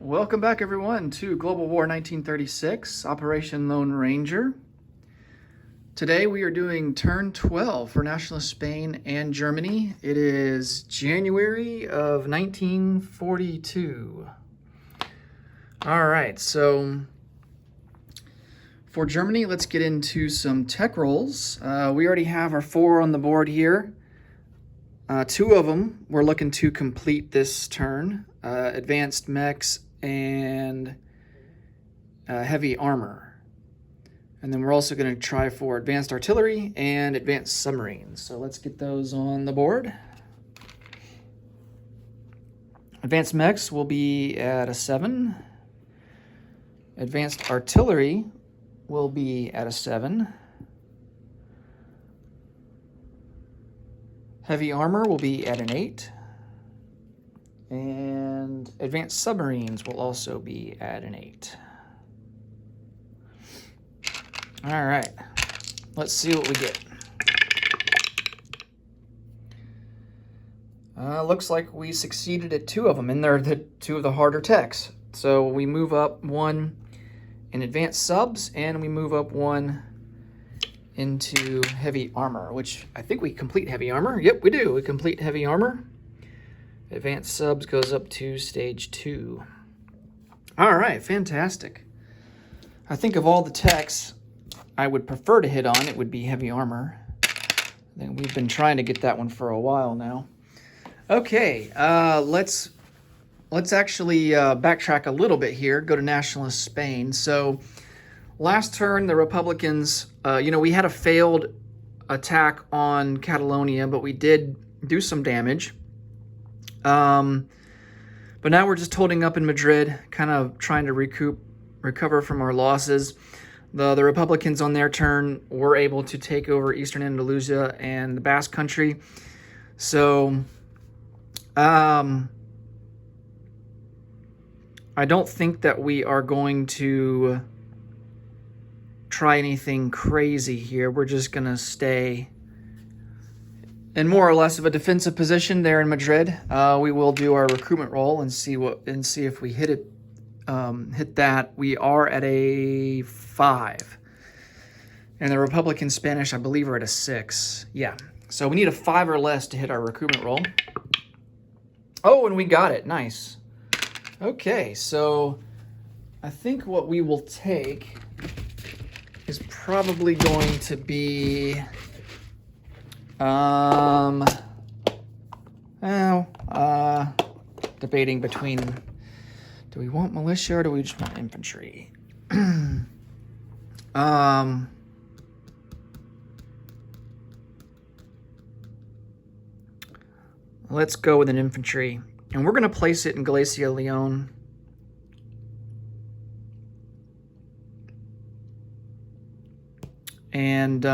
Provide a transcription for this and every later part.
Welcome back, everyone, to Global War 1936, Operation Lone Ranger. Today we are doing turn 12 for Nationalist Spain and Germany. It is January of 1942. All right, so for Germany, let's get into some tech rolls. We already have our 4 on the board here. 2 of them we're looking to complete this turn, advanced mechs and heavy armor. And then we're also going to try for advanced artillery and advanced submarines. So let's get those on the board. Advanced mechs will be at a 7. Advanced artillery will be at a 7. Heavy armor will be at an 8. And advanced submarines will also be at an 8. All right, let's see what we get. Looks like we succeeded at 2 of them, and they're the 2 of the harder techs. So we move up 1 in advanced subs, and we move up 1 into heavy armor, which I think we complete heavy armor. Yep, we do. We complete heavy armor. Advanced subs goes up to stage 2. All right, fantastic. I think of all the techs I would prefer to hit on, it would be heavy armor. I think we've been trying to get that one for a while now. Okay, let's actually backtrack a little bit here, go to Nationalist Spain. So last turn, the Republicans, we had a failed attack on Catalonia, but we did do some damage. But now we're just holding up in Madrid, kind of trying to recover from our losses. The Republicans on their turn were able to take over Eastern Andalusia and the Basque Country. So, I don't think that we are going to try anything crazy here. We're just going to stay in more or less of a defensive position there in Madrid. We will do our recruitment roll and see if we hit that. We are at a 5, and the Republican Spanish, I believe, are at a 6. Yeah, so we need a 5 or less to hit our recruitment roll. Oh, and we got it. Nice. Okay, so I think what we will take is probably going to be debating between, do we want militia or do we just want infantry? Let's go with an infantry, and we're going to place it in Galicia, Leon. And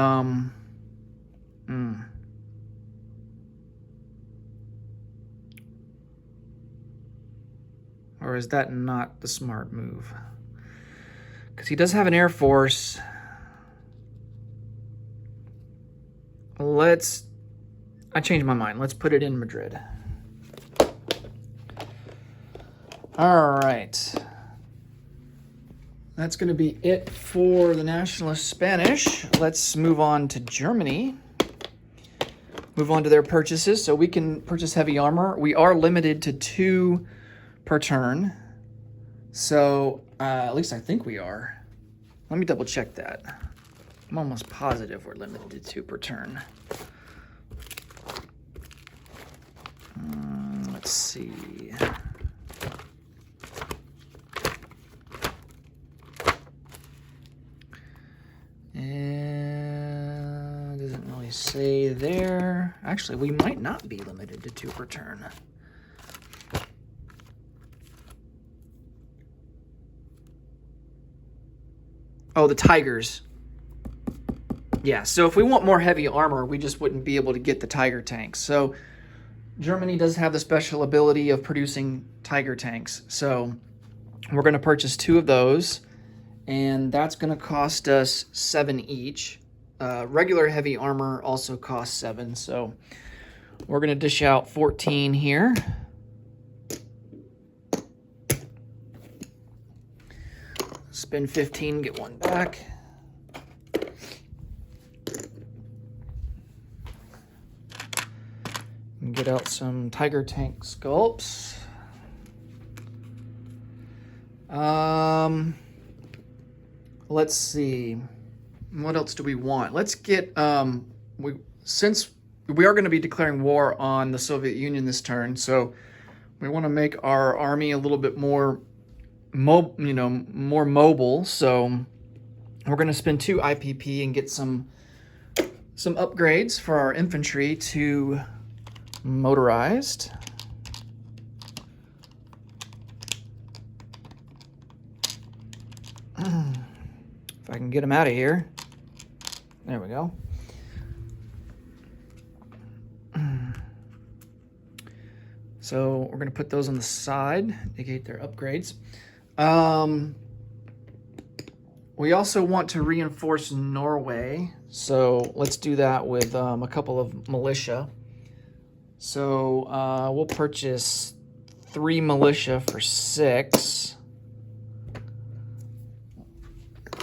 or is that not the smart move? Because he does have an air force. I changed my mind. Let's put it in Madrid. All right. That's going to be it for the Nationalist Spanish. Let's move on to Germany. Move on to their purchases. So we can purchase heavy armor. We are limited to 2 per turn. So at least I think we are. Let me double check that. I'm almost positive we're limited to 2 per turn. Let's see. And doesn't really say there. Actually, we might not be limited to 2 per turn. Oh, the Tigers. Yeah, so if we want more heavy armor, we just wouldn't be able to get the Tiger tanks. So Germany does have the special ability of producing Tiger tanks. So we're going to purchase 2 of those, and that's going to cost us 7 each. Regular heavy armor also costs 7, so we're going to dish out 14 here. Spend 15, get one back. And get out some Tiger Tank sculpts. Let's see. What else do we want? Let's get since we are going to be declaring war on the Soviet Union this turn, so we want to make our army a little bit more more mobile. So we're going to spend 2 IPP and get some upgrades for our infantry to motorized. If I can get them out of here. There we go. So we're going to put those on the side, negate their upgrades. We also want to reinforce Norway. So let's do that with a couple of militia. So we'll purchase 3 militia for 6.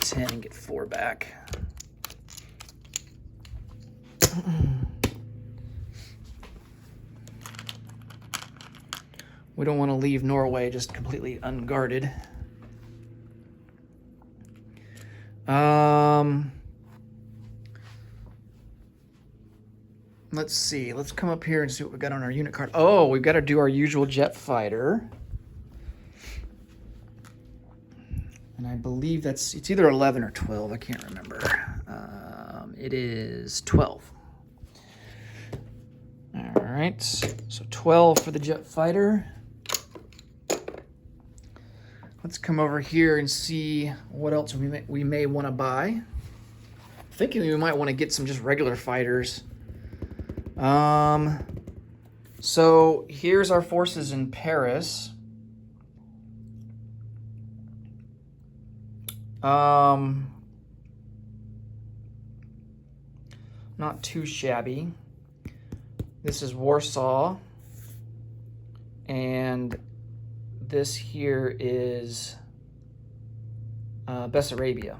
10 and get 4 back. We don't want to leave Norway just completely unguarded. Let's see. Let's come up here and see what we got on our unit card. Oh, we've got to do our usual jet fighter. And I believe it's either 11 or 12. I can't remember. It is 12. All right. So 12 for the jet fighter. Let's come over here and see what else we may want to buy. Thinking we might want to get some just regular fighters. So here's our forces in Paris. Not too shabby. This is Warsaw. And this here is Bessarabia.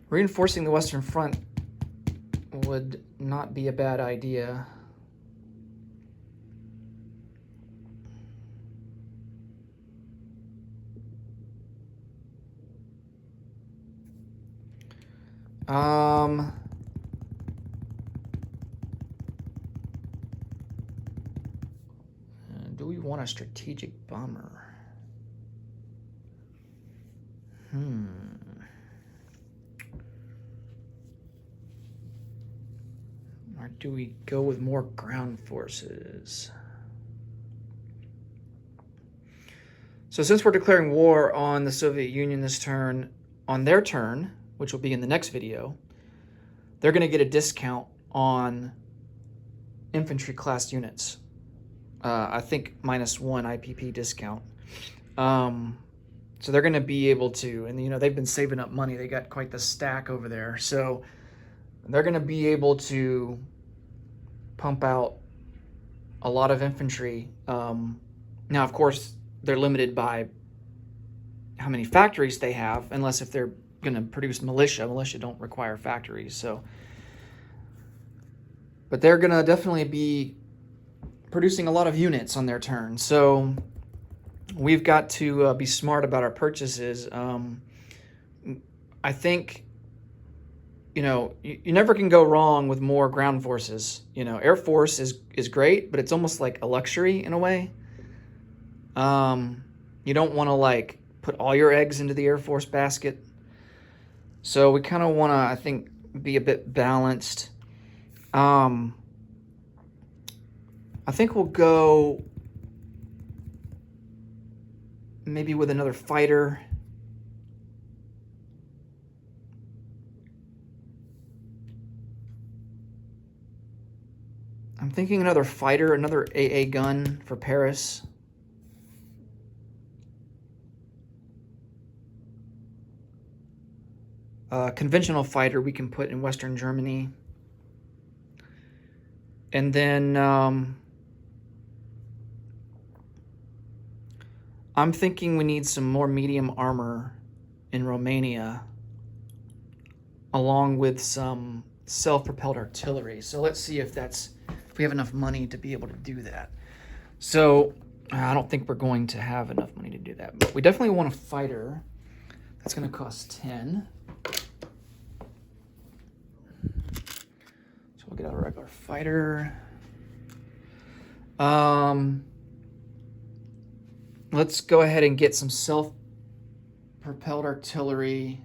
Reinforcing the Western Front would not be a bad idea. Do we want a strategic bomber? Or do we go with more ground forces? So since we're declaring war on the Soviet Union this turn, on their turn, which will be in the next video, they're going to get a discount on infantry class units. I think -1 IPP discount. So they're going to be able to, and they've been saving up money. They got quite the stack over there. So they're going to be able to pump out a lot of infantry. Now, of course, they're limited by how many factories they have, unless if they're going to produce militia. Militia don't require factories. So, but they're going to definitely be producing a lot of units on their turn. So we've got to be smart about our purchases. I think, you never can go wrong with more ground forces. Air Force is great, but it's almost like a luxury in a way. You don't want to put all your eggs into the Air Force basket. So we kind of want to, I think, be a bit balanced. I think we'll go maybe with another fighter. I'm thinking another fighter, another AA gun for Paris. conventional fighter we can put in Western Germany. And then I'm thinking we need some more medium armor in Romania, along with some self-propelled artillery. So let's see if we have enough money to be able to do that. So I don't think we're going to have enough money to do that, but we definitely want a fighter. That's going to cost 10. So we'll get out a regular fighter. Let's go ahead and get some self-propelled artillery.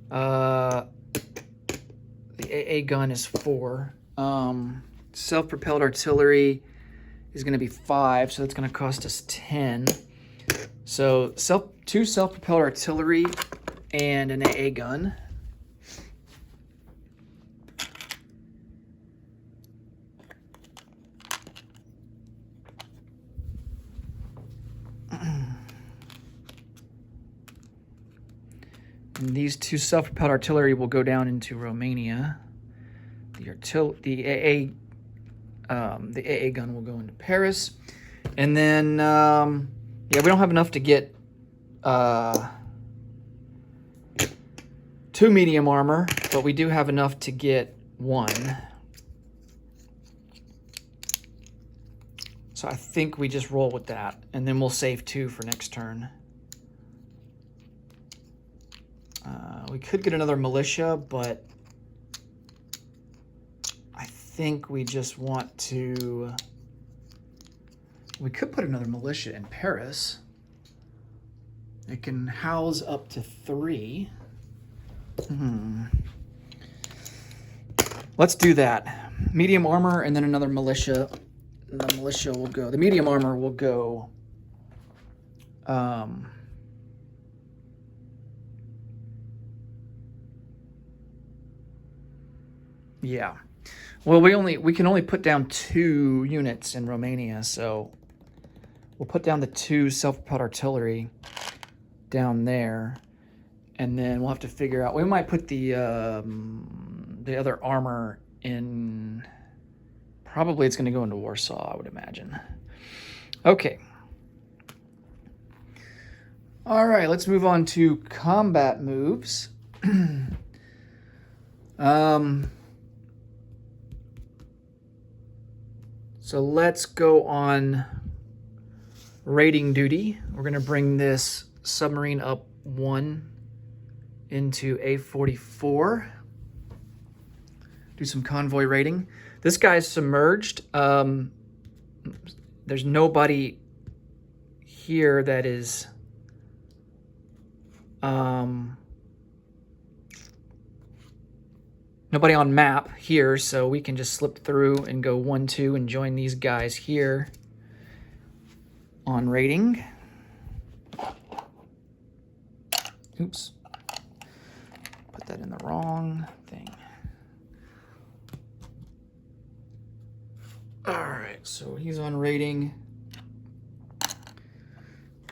The AA gun is 4. Self-propelled artillery is going to be 5, so that's going to cost us 10. So 2 self-propelled artillery and an AA gun. And these 2 self-propelled artillery will go down into Romania. The AA gun will go into Paris. And then, yeah, we don't have enough to get 2 medium armor, but we do have enough to get 1. So I think we just roll with that, and then we'll save 2 for next turn. We could get another militia, but I think we just want to... We could put another militia in Paris. It can house up to 3. Let's do that. Medium armor and then another militia. The militia will go... The medium armor will go... yeah. Well, we can only put down 2 units in Romania, so we'll put down the 2 self-propelled artillery down there, and then we'll have to figure out. We might put the other armor in. Probably it's going to go into Warsaw, I would imagine. Okay. All right, let's move on to combat moves. So let's go on raiding duty. We're going to bring this submarine up 1 into A44. Do some convoy raiding. This guy's submerged. There's nobody here that is... nobody on map here, so we can just slip through and go 1-2 and join these guys here on raiding. Oops. Put that in the wrong thing. Alright, so he's on raiding.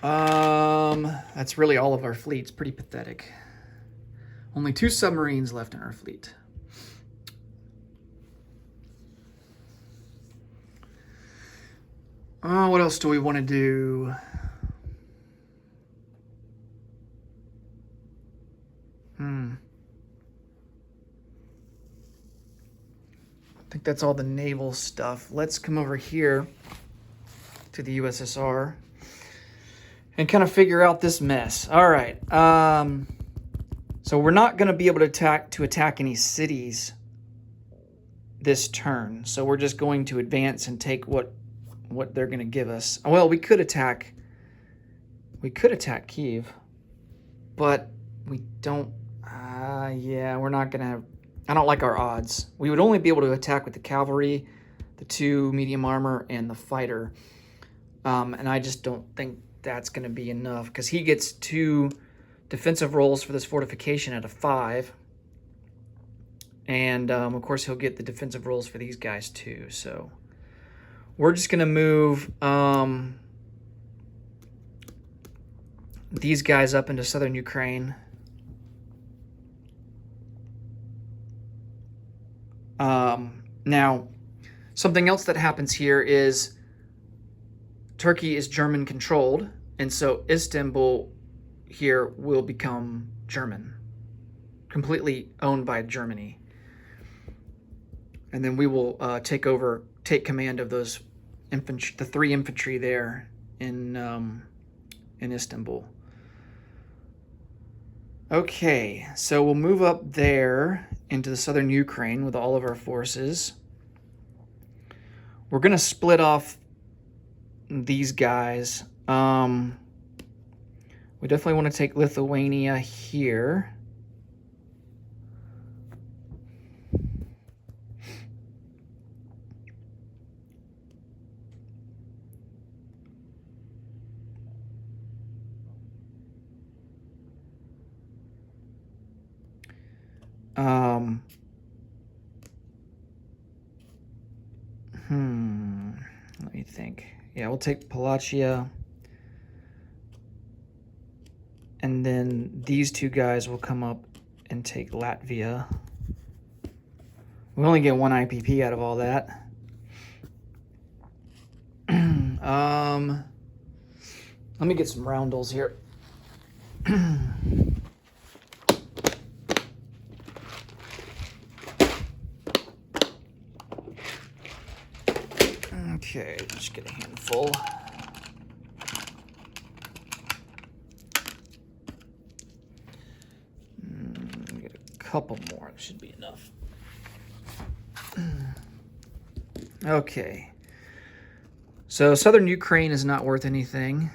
That's really all of our fleet's pretty pathetic. Only 2 submarines left in our fleet. What else do we want to do? I think that's all the naval stuff. Let's come over here to the USSR and kind of figure out this mess. All right. So we're not going to be able to attack any cities this turn. So we're just going to advance and take what they're going to give us. Well, we could attack Kyiv, but we don't. Yeah, we're not going to. I don't like our odds. We would only be able to attack with the cavalry, the 2 medium armor, and the fighter. And I just don't think that's going to be enough, because he gets 2 defensive rolls for this fortification out of 5. And, of course, he'll get the defensive rolls for these guys, too. So we're just going to move these guys up into southern Ukraine. Now, something else that happens here is Turkey is German controlled, and so Istanbul here will become German, completely owned by Germany. And then we will take command of those infantry, the 3 infantry there in Istanbul. Okay, so we'll move up there into the southern Ukraine with all of our forces. We're going to split off these guys. We definitely want to take Lithuania here. Let me think. Yeah, we'll take Palachia. And then these 2 guys will come up and take Latvia. We only get 1 IPP out of all that. Let me get some roundels here. Okay, just get a handful. Get a couple more, it should be enough. Okay. So southern Ukraine is not worth anything.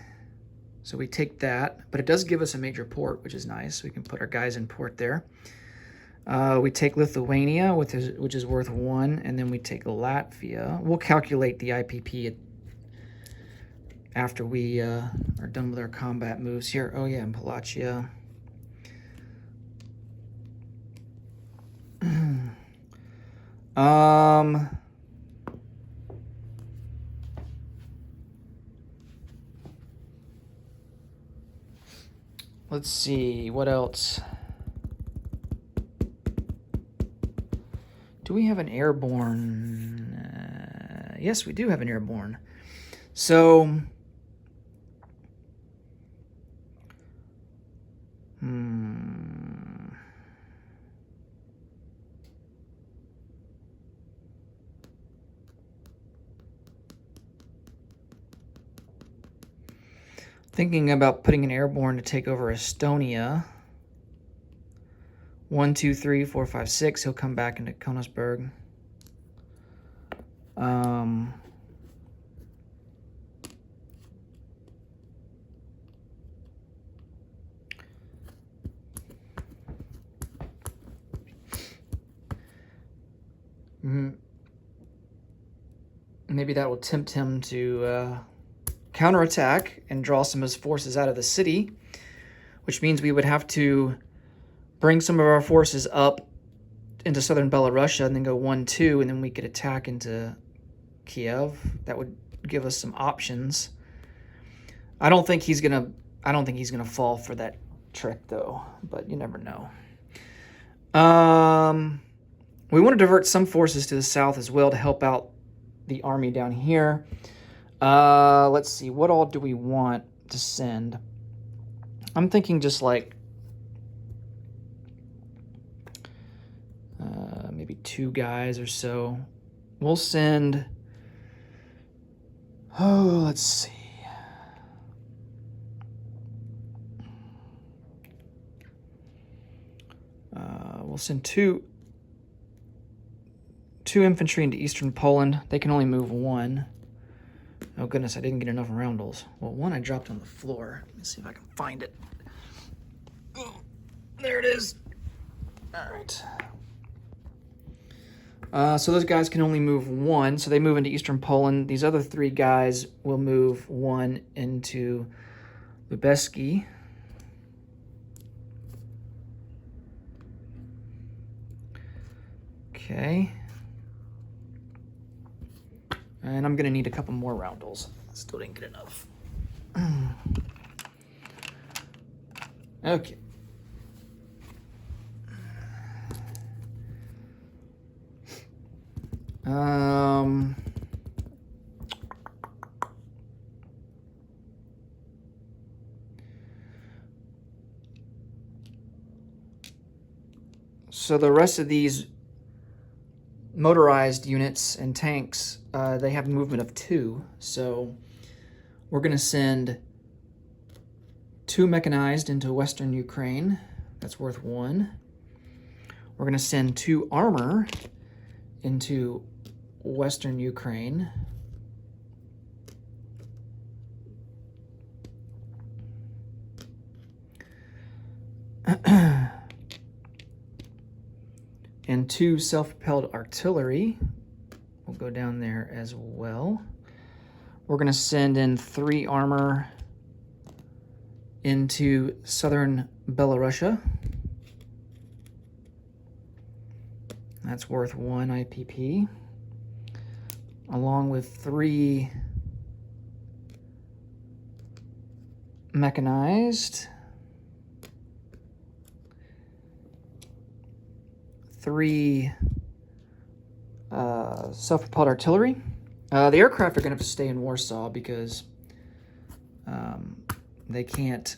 So we take that, but it does give us a major port, which is nice. We can put our guys in port there. We take Lithuania, which is worth 1, and then we take Latvia. We'll calculate the IPP after we are done with our combat moves here. Oh yeah, and Palachia. Let's see, what else? Do we have an airborne? Yes, we do have an airborne. So, thinking about putting an airborne to take over Estonia. 1, 2, 3, 4, 5, 6. He'll come back into Königsberg. Maybe that will tempt him to counterattack and draw some of his forces out of the city, which means we would have to bring some of our forces up into southern Belarusia and then go 1, 2, and then we could attack into Kiev. That would give us some options. I don't think he's gonna fall for that trick though, but you never know. We want to divert some forces to the south as well to help out the army down here. Let's see, what all do we want to send? I'm thinking just like maybe 2 guys or so. We'll send, let's see. We'll send two infantry into eastern Poland. They can only move 1. Oh goodness, I didn't get enough roundels. Well, 1 I dropped on the floor. Let me see if I can find it. Oh, there it is. All right. So those guys can only move 1, so they move into eastern Poland. These other 3 guys will move 1 into Lubeski. Okay. And I'm going to need a couple more roundels. Still didn't get enough. Okay. So the rest of these motorized units and tanks, they have movement of 2. So we're going to send 2 mechanized into Western Ukraine. That's worth 1. We're going to send 2 armor into Western Ukraine. And 2 self-propelled artillery will go down there as well. We're going to send in 3 armor into southern Belarusia. That's worth 1 IPP, along with 3 mechanized, 3 self-propelled artillery. The aircraft are going to have to stay in Warsaw because they can't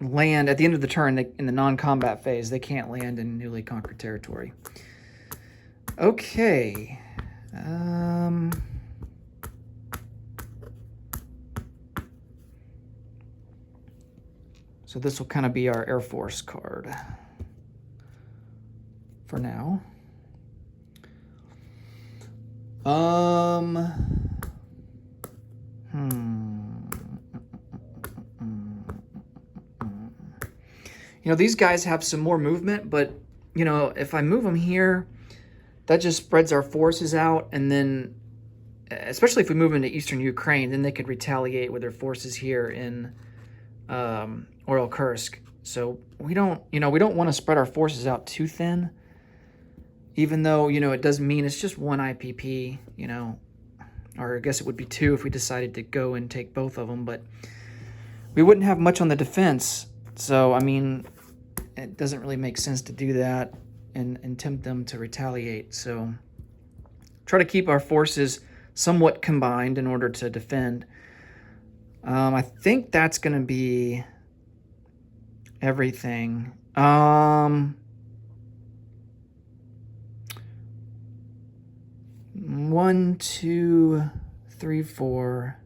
land at the end of the turn. In the non-combat phase, they can't land in newly conquered territory. Okay. So this will kind of be our Air Force card for now. You know, these guys have some more movement, but, you know, if I move them here, that just spreads our forces out, and then, especially if we move into eastern Ukraine, then they could retaliate with their forces here in Oryol Kursk. So we don't want to spread our forces out too thin, even though, you know, it does mean it's just 1 IPP, you know, or I guess it would be 2 if we decided to go and take both of them, but we wouldn't have much on the defense. So, I mean, it doesn't really make sense to do that and tempt them to retaliate. So try to keep our forces somewhat combined in order to defend. I think that's going to be everything. 1, 2, 3, 4.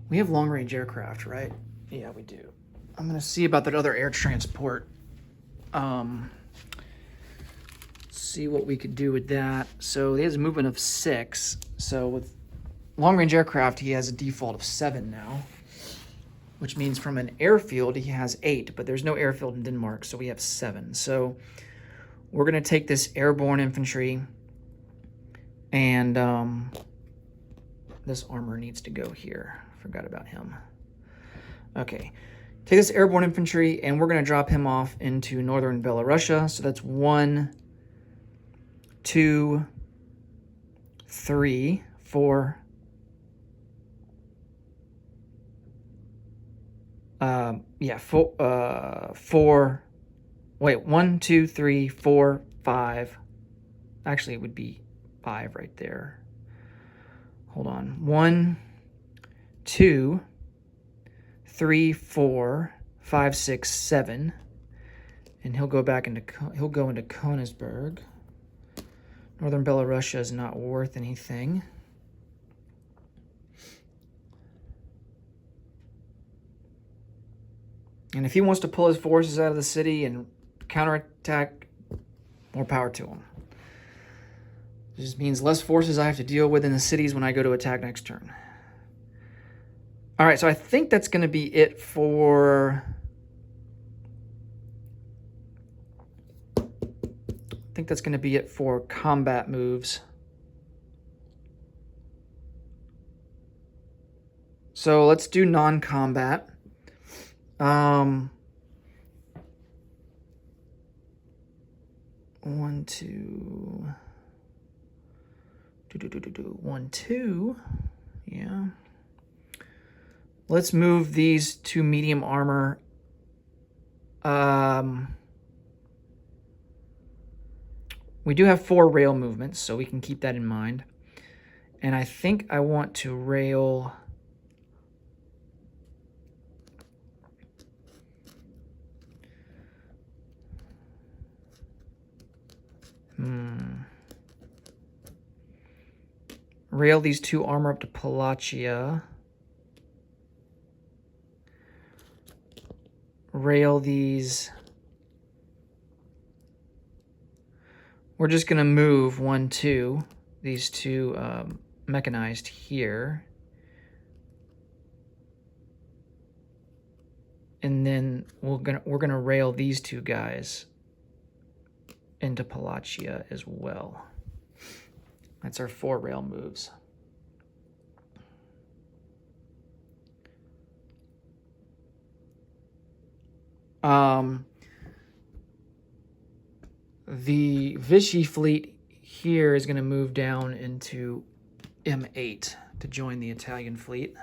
We have long-range aircraft, right? Yeah, we do. I'm going to see about that other air transport. See what we could do with that. So he has a movement of 6. So with long-range aircraft, he has a default of 7 now, which means from an airfield, he has 8, but there's no airfield in Denmark, so we have 7. So we're going to take this airborne infantry, and this armor needs to go here. Forgot about him. Okay. Take this airborne infantry, and we're going to drop him off into northern Belarusia. So that's 1, 2, 3, 4. 4. Wait, 1, 2, 3, 4, 5. Actually, it would be 5 right there. Hold on. 1, 2, 3, 4, 5, 6, 7, and he'll go into Königsberg. Northern Belarusia is not worth anything. And if he wants to pull his forces out of the city and counterattack, more power to him. It just means less forces I have to deal with in the cities when I go to attack next turn. All right, so I think that's going to be it for... combat moves. So let's do non-combat. 1, 2. 1, 2. Yeah. Let's move these to medium armor. We do have 4 rail movements, so we can keep that in mind. And I think I want to rail... Rail these 2 armor up to Palachia. Rail these... We're just going to move 1, 2, these 2 mechanized here. And then we're gonna rail these 2 guys into Palachia as well. That's our 4 rail moves. The Vichy fleet here is going to move down into M8 to join the Italian fleet.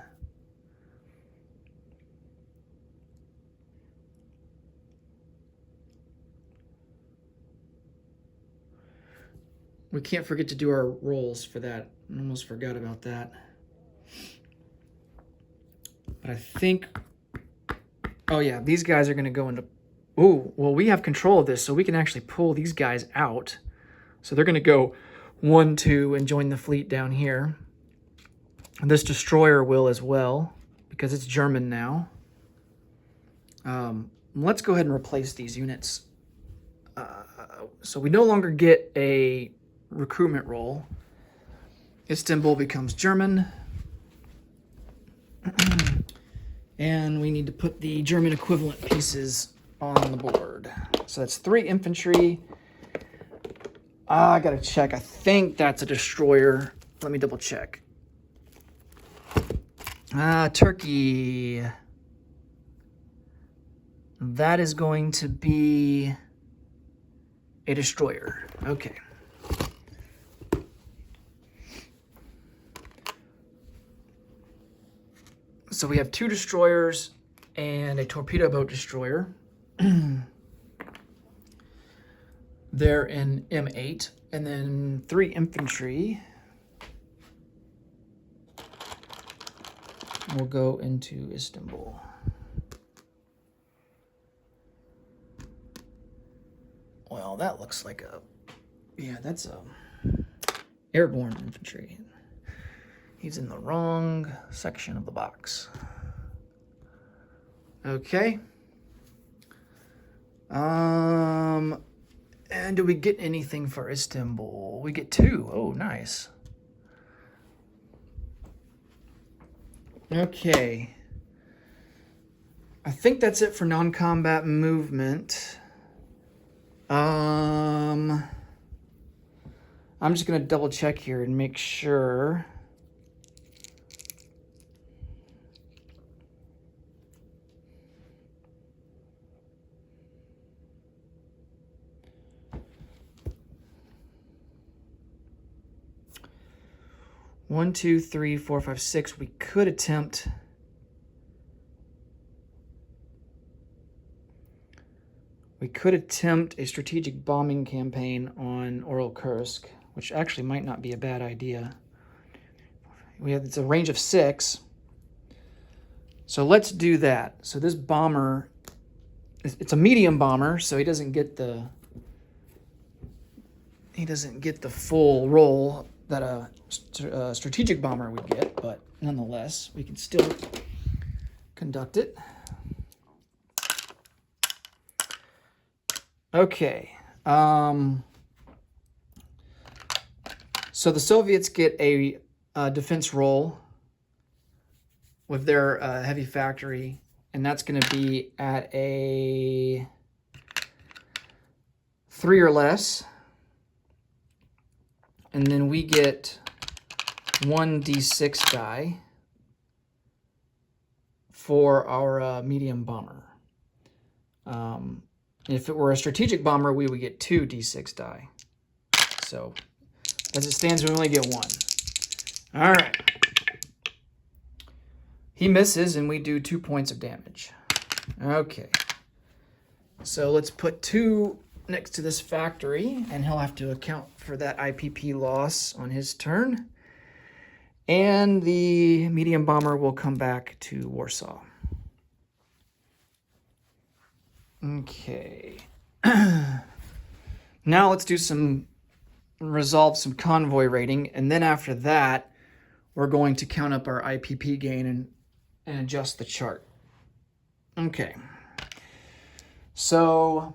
We can't forget to do our rolls for that. I almost forgot about that. But I think... Oh yeah, these guys are going to go into... Ooh, well, we have control of this, so we can actually pull these guys out. So they're going to go 1, 2 and join the fleet down here. And this destroyer will as well, because it's German now. Let's go ahead and replace these units. So we no longer get a recruitment roll. Istanbul becomes German. And we need to put the German equivalent pieces on the board. So that's 3 infantry. I gotta check. I think that's a destroyer. Let me double check. Turkey. That is going to be a destroyer. Okay. So we have 2 destroyers and a torpedo boat destroyer. They're in M8, and then 3 infantry will go into Istanbul. Well, that looks like a... Yeah, that's a airborne infantry. He's in the wrong section of the box. Okay. And do we get anything for Istanbul? We get 2. Oh, nice. Okay. I think that's it for non-combat movement. I'm just going to double check here and make sure. One, 2, 3, 4, 5, 6. We could attempt... a strategic bombing campaign on Oral Kursk, which actually might not be a bad idea. It's a range of 6. So let's do that. So this bomber, it's a medium bomber, so he doesn't get the full roll that a strategic bomber would get, but nonetheless, we can still conduct it. Okay. So the Soviets get a defense roll with their heavy factory, and that's going to be at a 3 or less. And then we get 1d6 die for our medium bomber. If it were a strategic bomber, we would get 2d6 die. So, as it stands, we only get 1. All right. He misses, and we do 2 points of damage. Okay. So let's put 2 next to this factory, and he'll have to account for that IPP loss on his turn. And the medium bomber will come back to Warsaw. Okay. Now let's do resolve some convoy rating, and then after that, we're going to count up our IPP gain and adjust the chart. Okay. So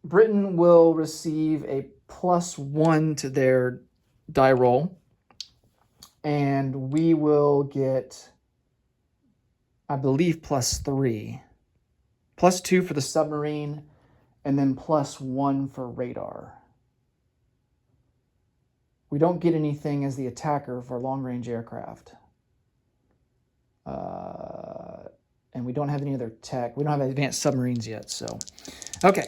Britain will receive a +1 to their die roll, and we will get, I believe, +3. +2 for the submarine, and then +1 for radar. We don't get anything as the attacker for long-range aircraft. And we don't have any other tech. We don't have advanced submarines yet, so. Okay.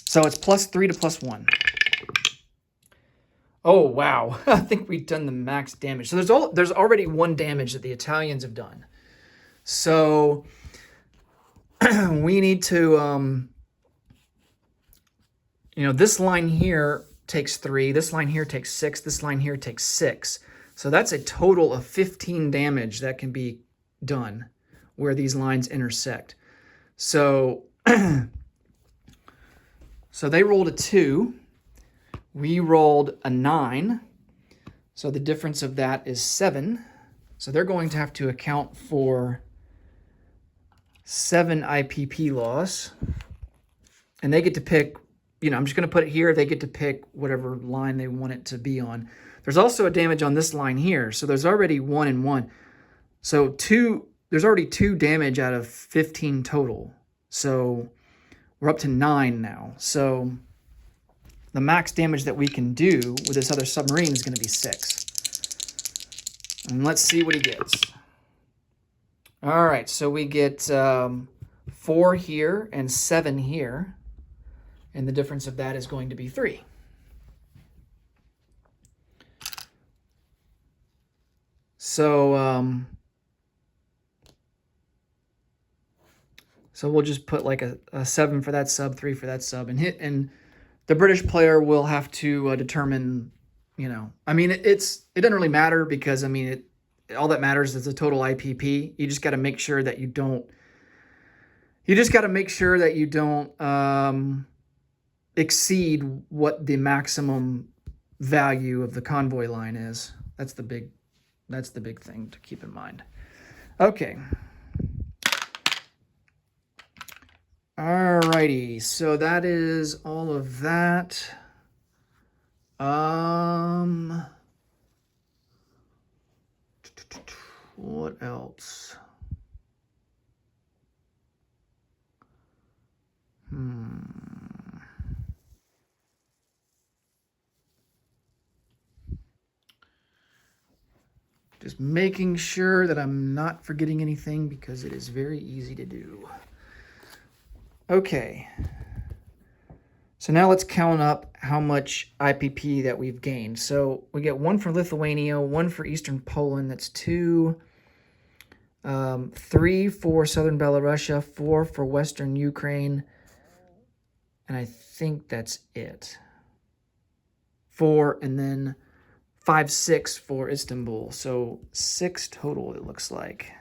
So it's +3 to +1. Oh, wow. I think we've done the max damage. So there's already 1 damage that the Italians have done. So we need to, this line here takes 3, this line here takes 6, this line here takes 6. So that's a total of 15 damage that can be done where these lines intersect. So, so they rolled a 2. We rolled a 9. So the difference of that is 7. So they're going to have to account for 7 IPP loss. And they get to pick, I'm just going to put it here. They get to pick whatever line they want it to be on. There's also a damage on this line here. So there's already 1 and 1. So there's already 2 damage out of 15 total. So we're up to 9 now. So the max damage that we can do with this other submarine is going to be 6. And let's see what he gets. All right, so we get 4 here and 7 here. And the difference of that is going to be 3. So, so we'll just put like a 7 for that sub, 3 for that sub, and the British player will have to determine, I mean, it doesn't really matter because, I mean, all that matters is the total IPP. You just got to make sure that you don't, exceed what the maximum value of the convoy line is. That's the big thing to keep in mind. Okay. Alrighty, so that is all of that. What else? Just making sure that I'm not forgetting anything because it is very easy to do. Okay. So now let's count up how much IPP that we've gained. So we get 1 for Lithuania, 1 for Eastern Poland. That's 2. 3 for Southern Belarusia, 4 for Western Ukraine. And I think that's it. 4 and then 5, 6 for Istanbul. So 6 total, it looks like.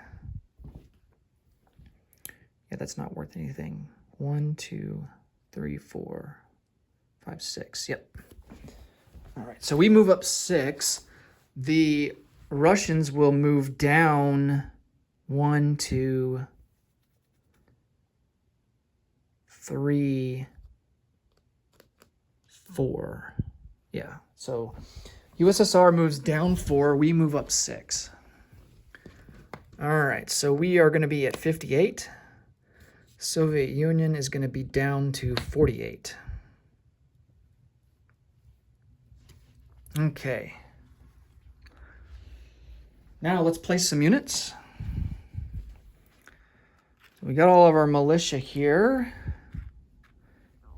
Yeah, that's not worth anything. 1, 2, 3, 4, 5, 6. Yep. All right, so we move up 6. The Russians will move down 1, 2, 3, 4. Yeah, so USSR moves down 4, we move up 6. All right, so we are going to be at 58. Soviet Union is going to be down to 48. Okay. Now let's place some units. So we got all of our militia here.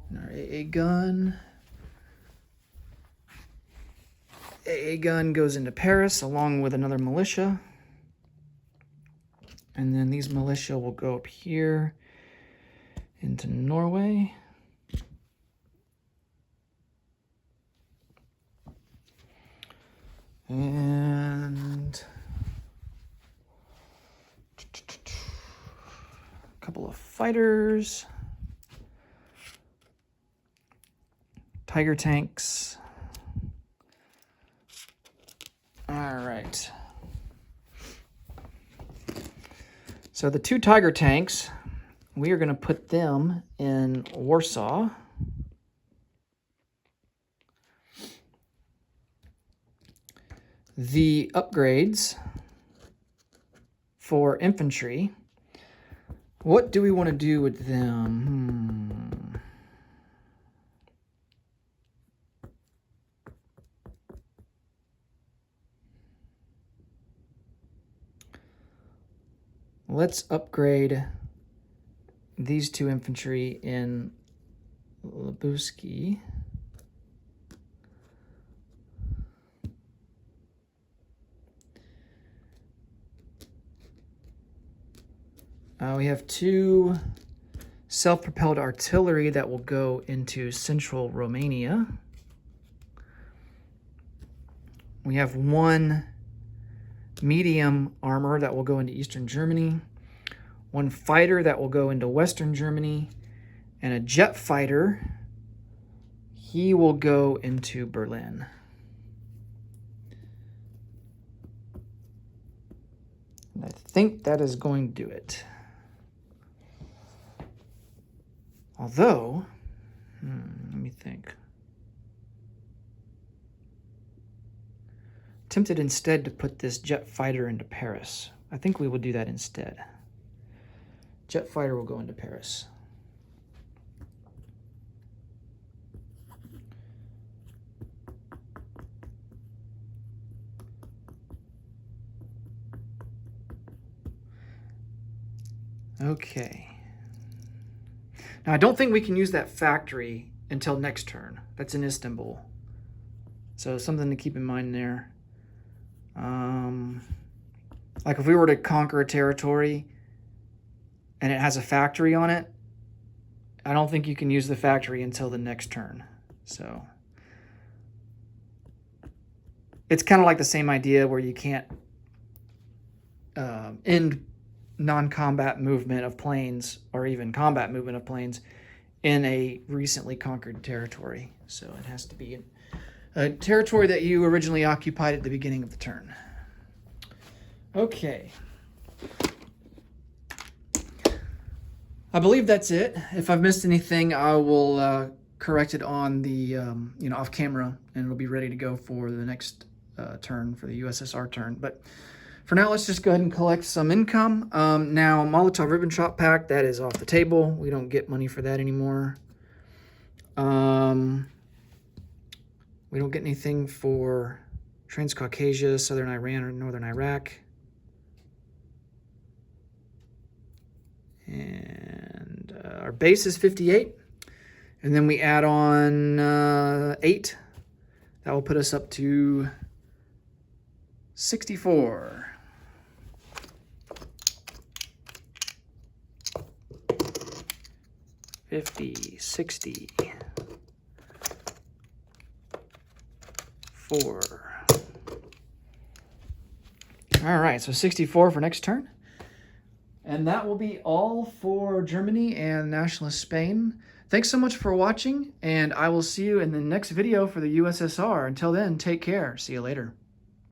And our AA gun. AA gun goes into Paris along with another militia. And then these militia will go up here into Norway. And a couple of fighters. Tiger tanks. All right. So the 2 Tiger tanks, we are going to put them in Warsaw. The upgrades for infantry, what do we want to do with them? Let's upgrade these 2 infantry in Lubuski. We have 2 self-propelled artillery that will go into central Romania. We have 1 medium armor that will go into eastern Germany, 1 fighter that will go into western Germany, and a jet fighter, he will go into Berlin. And I think that is going to do it. Although, let me think. Tempted instead to put this jet fighter into Paris. I think we will do that instead. Jet fighter will go into Paris. Okay. Now, I don't think we can use that factory until next turn. That's in Istanbul. So something to keep in mind there. Like if we were to conquer a territory and it has a factory on it, I don't think you can use the factory until the next turn. So it's kind of like the same idea where you can't end non-combat movement of planes or even combat movement of planes in a recently conquered territory. So it has to be a territory that you originally occupied at the beginning of the turn. Okay. I believe that's it. If I've missed anything, I will correct it on the off camera, and it'll be ready to go for the next turn, for the USSR turn. But for now, let's just go ahead and collect some income. Now, Molotov-Ribbentrop Pact, that is off the table. We don't get money for that anymore. We don't get anything for Transcaucasia, Southern Iran, or Northern Iraq. And our base is 58. And then we add on 8. That will put us up to 64. $50, $60, $4. All right, so 64 for next turn. And that will be all for Germany and Nationalist Spain. Thanks so much for watching, and I will see you in the next video for the USSR. Until then, take care. See you later.